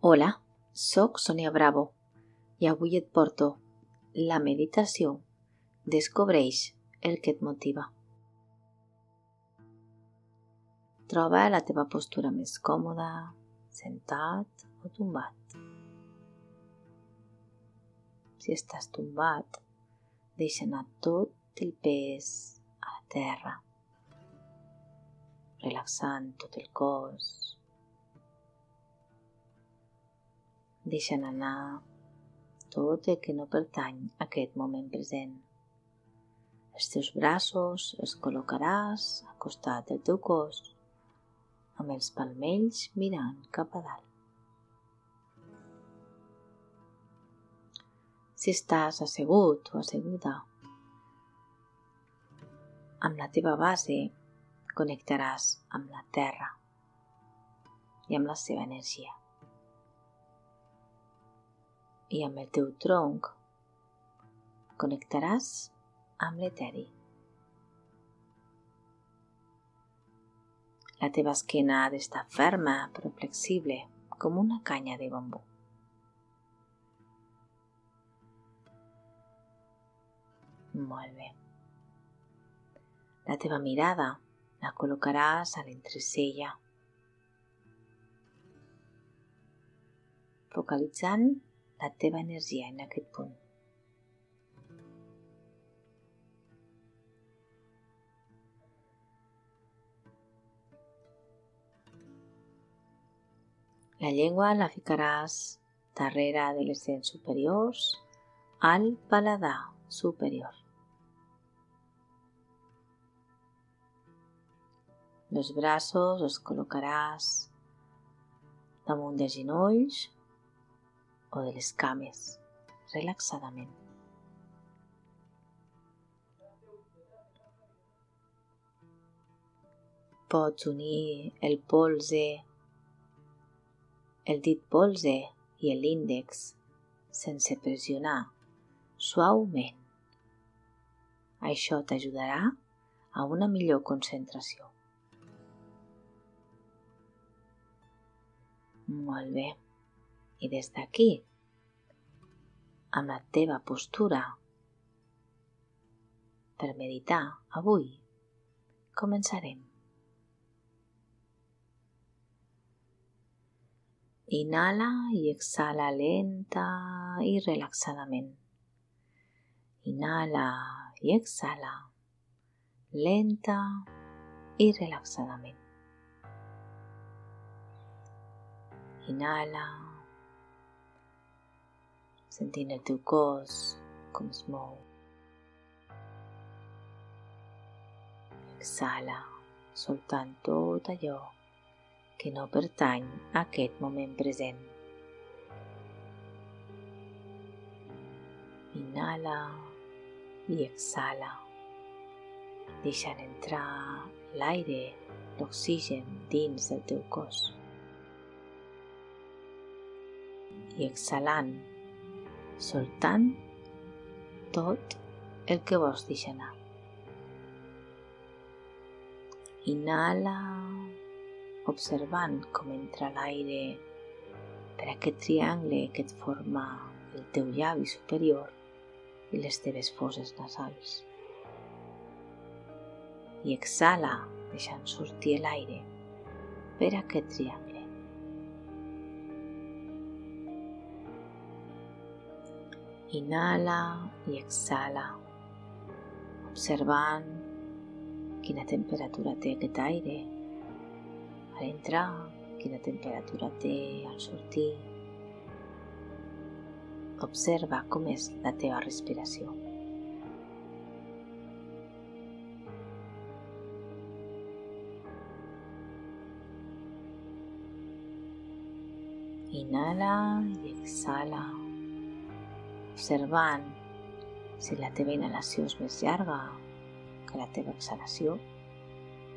Hola, sóc Sònia Bravo i avui et porto la meditació Descobreix el que et motiva. Troba la teva postura més còmoda, sentat o tombat. Si estàs tombat, deixa anar tot el pes a la terra, relaxant tot el cos. Deixant anar tot el que no pertany a aquest moment present. Els teus braços els col·locaràs al costat del teu cos, amb els palmells mirant cap a dalt. Si estàs assegut o asseguda, amb la teva base connectaràs amb la terra i amb la seva energia. I amb el teu tronc connectaràs amb l'eteri. La teva esquena ha d'estar ferma però flexible, com una canya de bambú. Molt bé. La teva mirada la col·locaràs a l'entrecella, focalitzant la teva energia en aquest punt. La llengua la ficaràs darrere de les dents superiors al paladar superior. Els braços els col·locaràs damunt dels genolls o de les cames, relaxadament. Pots unir el dit polze i l'índex sense pressionar, suaument. Això t'ajudarà a una millor concentració. Molt bé. I des d'aquí, amb la teva postura per meditar avui, començarem. Inhala i exhala lenta i relaxadament. Inhala i exhala lenta i relaxadament. Inhala, sentint el teu cos com es mou. Exhala, soltant tot allò que no pertany a aquest moment present. Inhala i exhala, deixant entrar l'aire, l'oxigen dins del teu cos. I exhalant, soltant tot el que vols deixar anar. Inhala, observant com entra l'aire per aquest triangle que et forma el teu llavi superior i les teves fosses nasals. I exhala, deixant sortir l'aire per aquest triangle. Inhala i exhala, observant quina temperatura té aquest aire al entrar, quina temperatura té al sortir. Observa com és la teva respiració. Inhala i exhala, observant si la teva inhalació és més llarga que la teva exhalació,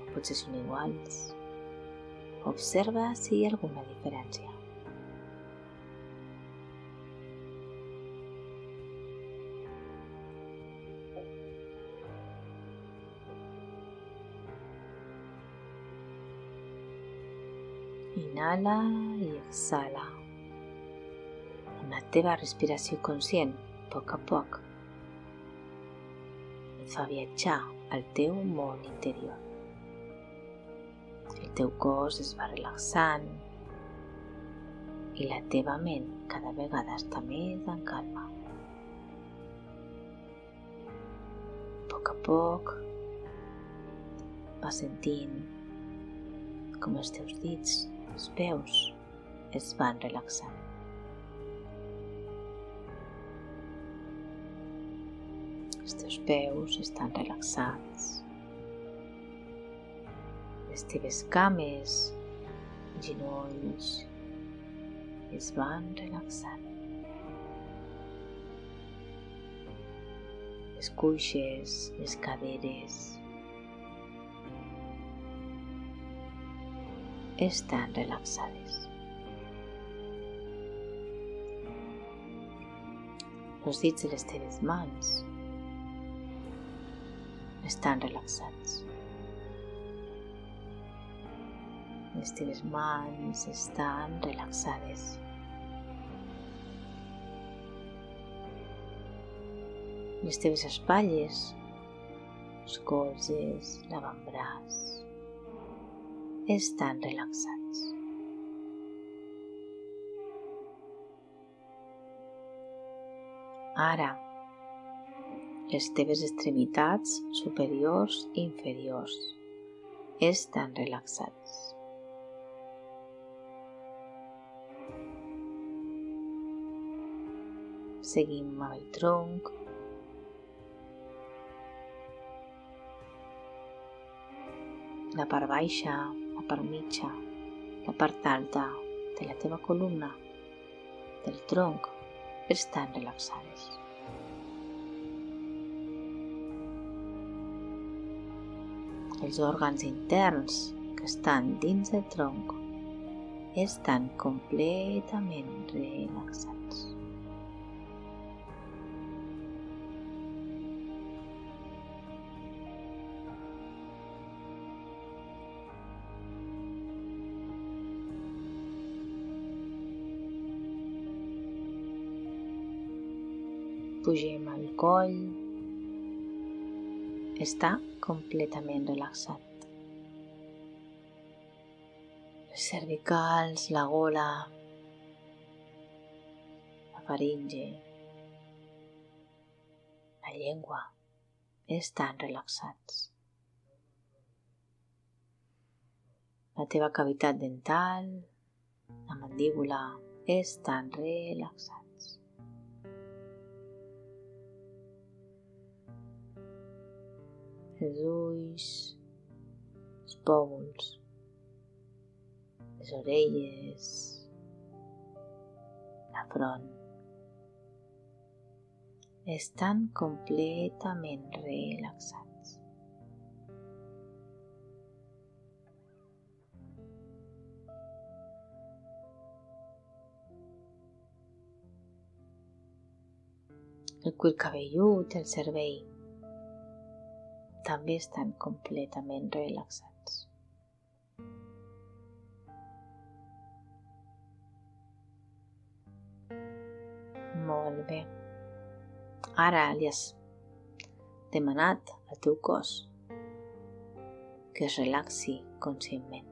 o potser són iguals. Observa si hi ha alguna diferència. Inhala i exhala, amb la teva respiració conscient, a poc, et fa viatjar al teu món interior. El teu cos es va relaxant i la teva ment cada vegada està més en calma. A poc vas sentint com els teus dits, els peus, es van relaxant. Els teus peus estan relaxats. Les teves cames, genolls, es van relaxant. Les cuixes, les caderes, estan relaxades. Els dits de les teves mans estan relaxats. Les teves mans estan relaxades. Les teves espatlles, els colzes, l'avantbraç, estan relaxats. Ara, les teves extremitats superiors i inferiors estan relaxats. Seguim amb el tronc, la part baixa, la part mitja, la part alta de la teva columna, del tronc, estan relaxades. Els òrgans interns que estan dins del tronc estan completament relaxats. Pugem al coll, està completament relaxat. Les cervicals, la gola, la faringe, la llengua estan relaxats. La teva cavitat dental, la mandíbula estan relaxats. Els ulls, els pòmuls, les orelles, la front, estan completament relaxats. El cuir cabellut, el cervell, també estan completament relaxats. Molt bé. Ara li has demanat al teu cos que es relaxi conscientment.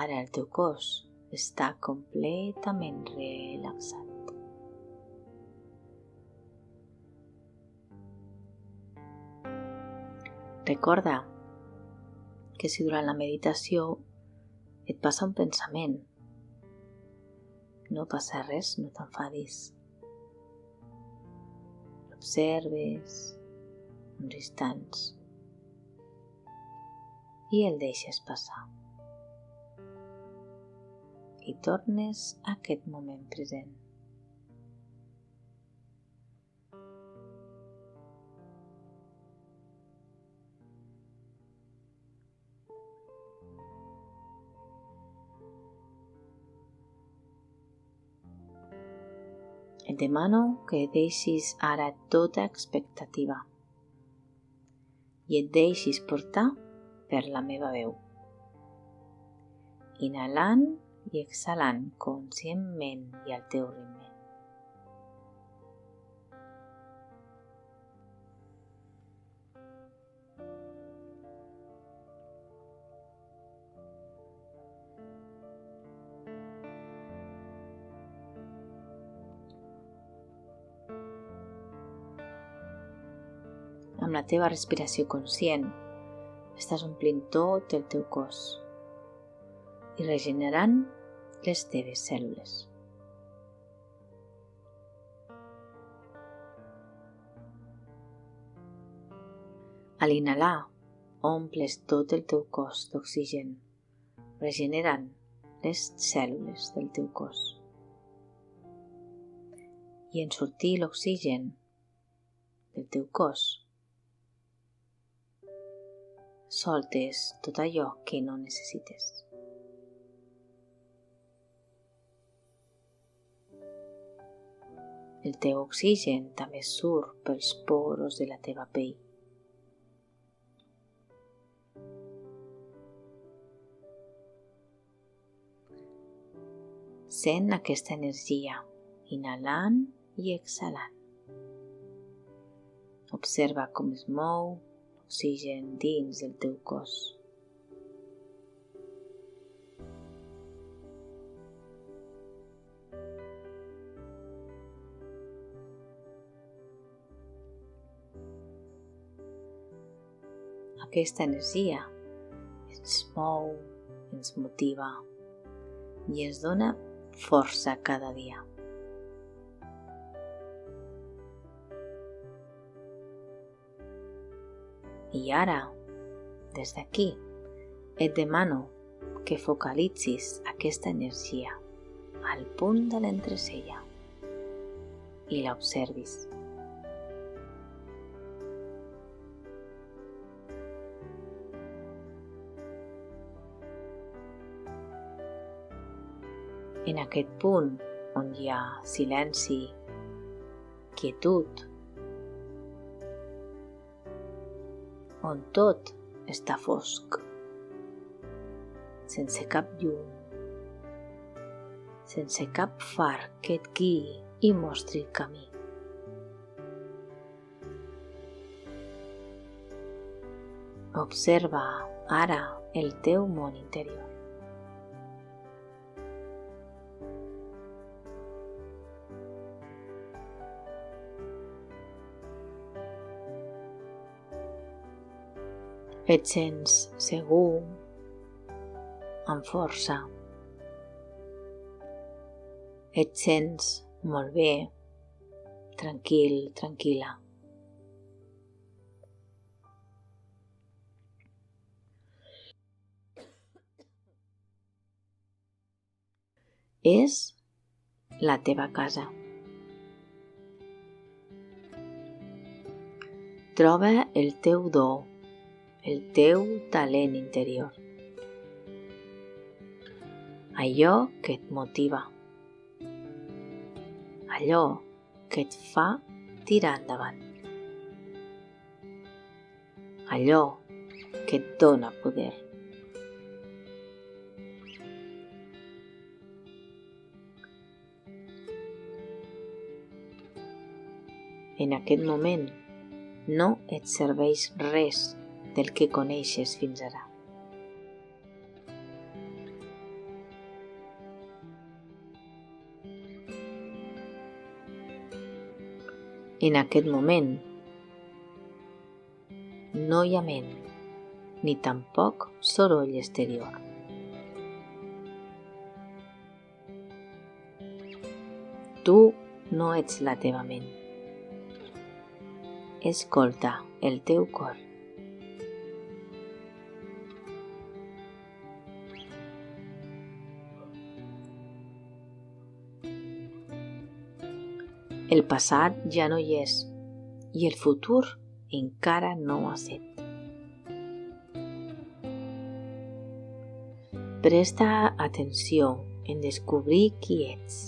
Ara el teu cos està completament relaxat. Recorda que si durant la meditació et passa un pensament, no passa res, no t'enfadis. L'observes uns instants i el deixes passar. I tornes a aquest moment present. Et demano que deixis ara tota expectativa i et deixis portar per la meva veu. Inhalant i exhalant conscientment i al teu ritme. Amb la teva respiració conscient, estàs omplint tot el teu cos i regenerant les teves cèl·lules. A l'inhalar, omples tot el teu cos d'oxigen, regenerant les cèl·lules del teu cos. I en sortir l'oxigen del teu cos, soltes tot allò que no necessites. El teu oxigen també surt pels poros de la teva pell. Sent aquesta energia, inhalant i exhalant. Observa com es mou l'oxigen dins del teu cos. Aquesta energia ens mou, ens motiva i ens dona força cada dia. I ara, des d'aquí, et demano que focalitzis aquesta energia al punt de l'entresella i l'observis. En aquest punt on hi ha silenci, quietud, on tot està fosc, sense cap llum, sense cap far que et guiï i mostri el camí. Observa ara el teu món interior. Et sents segur, amb força. Et sents molt bé, tranquil, tranquil·la. És la teva casa. Troba el teu do, el teu talent interior. Allò que et motiva. Allò que et fa tirar endavant. Allò que et dona poder. En aquest moment no et serveix res del que coneixes fins ara. En aquest moment no hi ha ment, ni tampoc soroll exterior. Tu no ets la teva ment. Escolta el teu cor. El passat ja no hi és i el futur encara no ha set. Presta atenció en descobrir qui ets.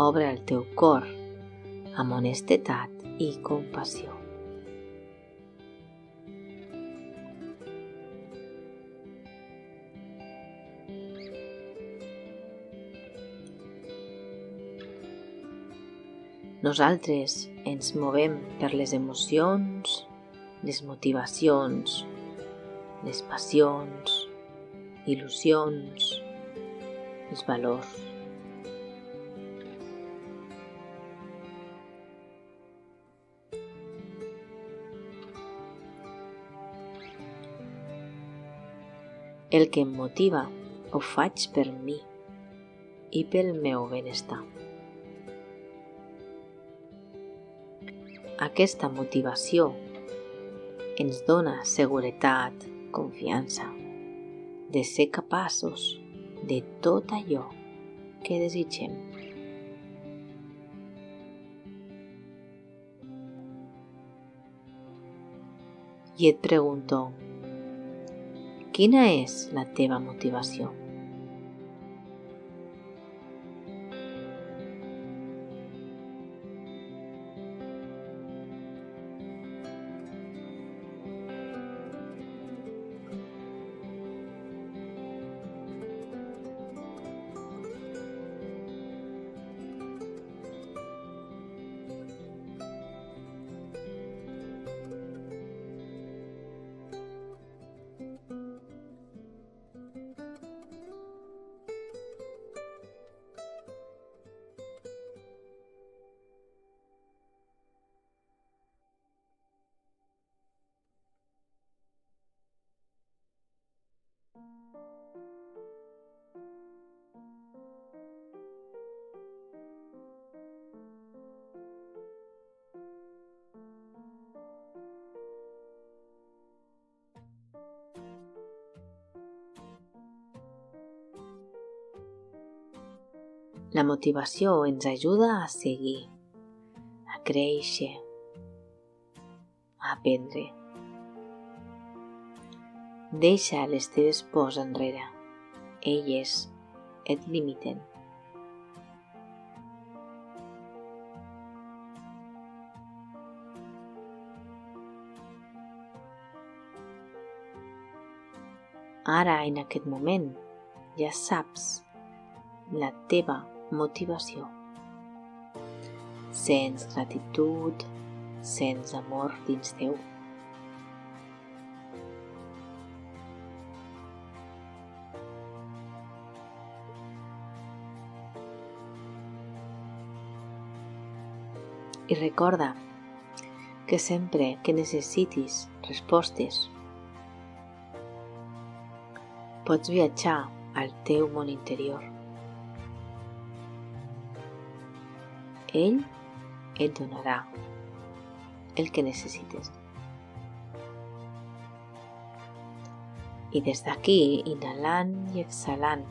Obre el teu cor amb honestedat i compassió. Nosaltres ens movem per les emocions, les motivacions, les passions, il·lusions, els valors. El que em motiva ho faig per mi i pel meu benestar. Aquesta motivació ens dona seguretat, confiança, de ser capaços de tot allò que desitgem. I et pregunto, quina és la teva motivació? La motivació ens ajuda a seguir, a créixer, a aprendre. Deixa les teves pors enrere. Elles et limiten. Ara, en aquest moment, ja saps la teva motivació. Sents gratitud, sents amor dins teu. I recorda que sempre que necessitis respostes, pots viatjar al teu món interior. Ell et donarà el que necessites. I des d'aquí, inhalant i exhalant,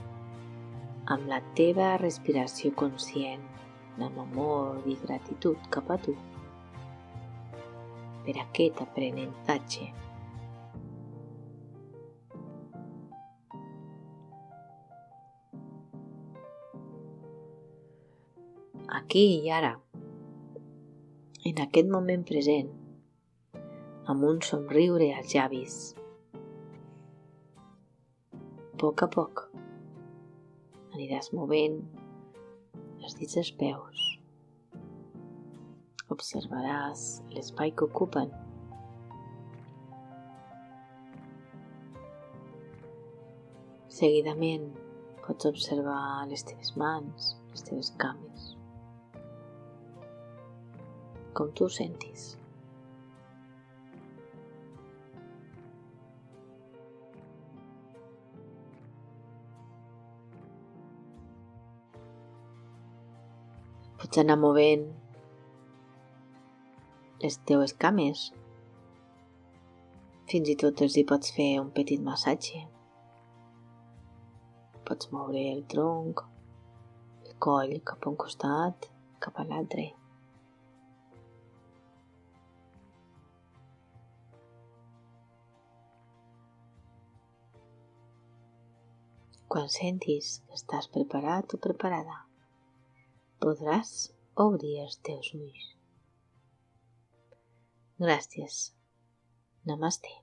amb la teva respiració conscient, amb amor i gratitud cap a tu, per aquest aprenentatge. Aquí i ara, en aquest moment present, amb un somriure als llavis, a poc, aniràs movent els dits dels peus. Observaràs l'espai que ocupen. Seguidament pots observar les teves mans, les teves cames, com tu sentis. Pots anar movent les teues cames. Fins i tot els hi pots fer un petit massatge. Pots moure el tronc, el coll cap a un costat, cap a l'altre. Quan sentis que estàs preparat o preparada, podràs obrir els teus ulls. Gràcies. Namaste.